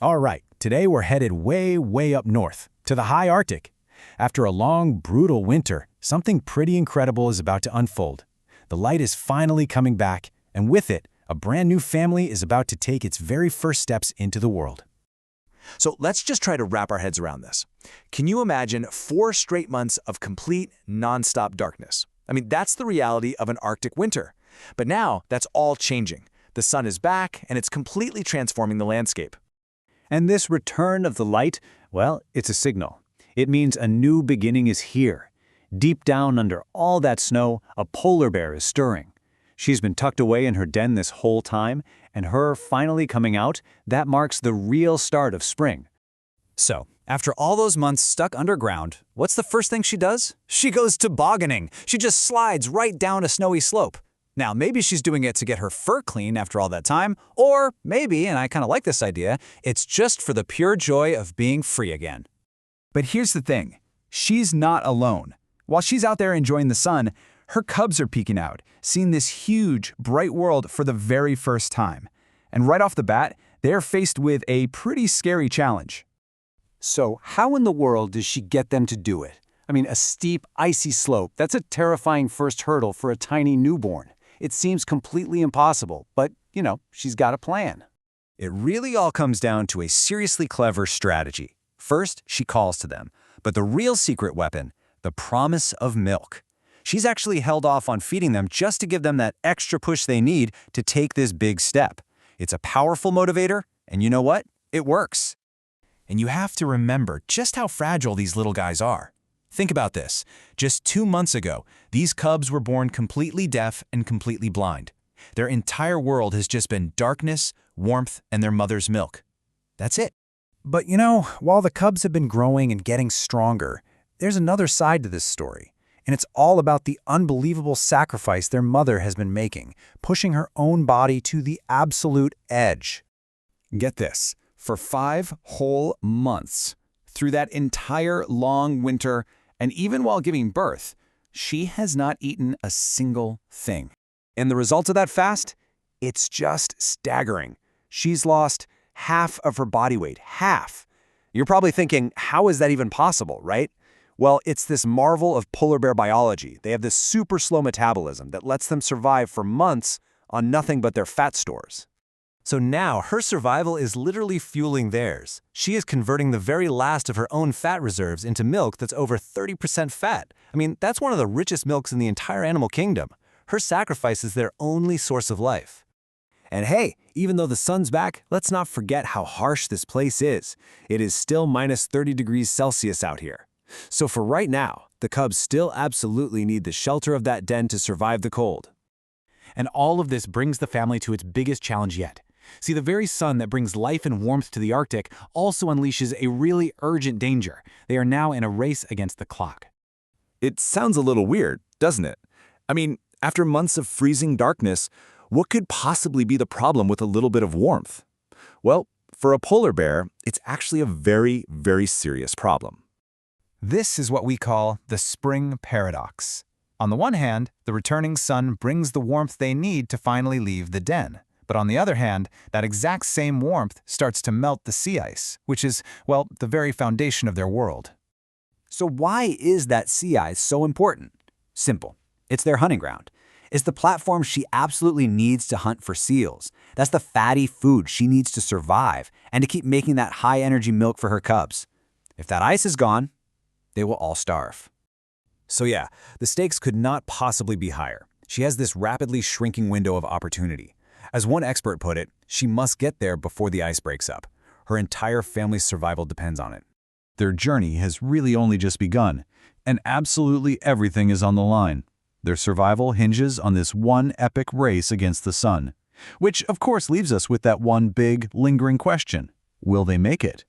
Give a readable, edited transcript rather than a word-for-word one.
All right, today we're headed way up north, to the high Arctic. After a long, brutal winter, something pretty incredible is about to unfold. The light is finally coming back, and with it, a brand new family is about to take its very first steps into the world. So let's just try to wrap our heads around this. Can you imagine 4 straight months of complete, non-stop darkness? I mean, that's the reality of an Arctic winter. But now, that's all changing. The sun is back, and it's completely transforming the landscape. And this return of the light, well, it's a signal. It means a new beginning is here. Deep down under all that snow, a polar bear is stirring. She's been tucked away in her den this whole time, and her finally coming out, that marks the real start of spring. So, after all those months stuck underground, what's the first thing she does? She goes tobogganing. She just slides right down a snowy slope. Now, maybe she's doing it to get her fur clean after all that time, or maybe, and I kind of like this idea, it's just for the pure joy of being free again. But here's the thing. She's not alone. While she's out there enjoying the sun, her cubs are peeking out, seeing this huge, bright world for the very first time. And right off the bat, they're faced with a pretty scary challenge. So how in the world does she get them to do it? I mean, a steep, icy slope, that's a terrifying first hurdle for a tiny newborn. It seems completely impossible, but, she's got a plan. It really all comes down to a seriously clever strategy. First, she calls to them, but the real secret weapon, the promise of milk. She's actually held off on feeding them just to give them that extra push they need to take this big step. It's a powerful motivator, and you know what? It works. And you have to remember just how fragile these little guys are. Think about this. Just 2 months ago, these cubs were born completely deaf and completely blind. Their entire world has just been darkness, warmth, and their mother's milk. That's it. But while the cubs have been growing and getting stronger, there's another side to this story. And it's all about the unbelievable sacrifice their mother has been making, pushing her own body to the absolute edge. Get this, for 5 whole months, through that entire long winter, and even while giving birth, she has not eaten a single thing. And the result of that fast? It's just staggering. She's lost half of her body weight, half. You're probably thinking, how is that even possible, right? Well, it's this marvel of polar bear biology. They have this super slow metabolism that lets them survive for months on nothing but their fat stores. So now her survival is literally fueling theirs. She is converting the very last of her own fat reserves into milk that's over 30% fat. I mean, that's one of the richest milks in the entire animal kingdom. Her sacrifice is their only source of life. And hey, even though the sun's back, let's not forget how harsh this place is. It is still minus 30 degrees Celsius out here. So for right now, the cubs still absolutely need the shelter of that den to survive the cold. And all of this brings the family to its biggest challenge yet. See, the very sun that brings life and warmth to the Arctic also unleashes a really urgent danger. They are now in a race against the clock. It sounds a little weird, doesn't it? I mean, after months of freezing darkness, what could possibly be the problem with a little bit of warmth? Well, for a polar bear, it's actually a very, very serious problem. This is what we call the spring paradox. On the one hand, the returning sun brings the warmth they need to finally leave the den. But on the other hand, that exact same warmth starts to melt the sea ice, which is, well, the very foundation of their world. So why is that sea ice so important? Simple. It's their hunting ground. It's the platform she absolutely needs to hunt for seals. That's the fatty food she needs to survive and to keep making that high-energy milk for her cubs. If that ice is gone, they will all starve. So yeah, the stakes could not possibly be higher. She has this rapidly shrinking window of opportunity. As one expert put it, she must get there before the ice breaks up. Her entire family's survival depends on it. Their journey has really only just begun, and absolutely everything is on the line. Their survival hinges on this one epic race against the sun. Which, of course, leaves us with that one big, lingering question. Will they make it?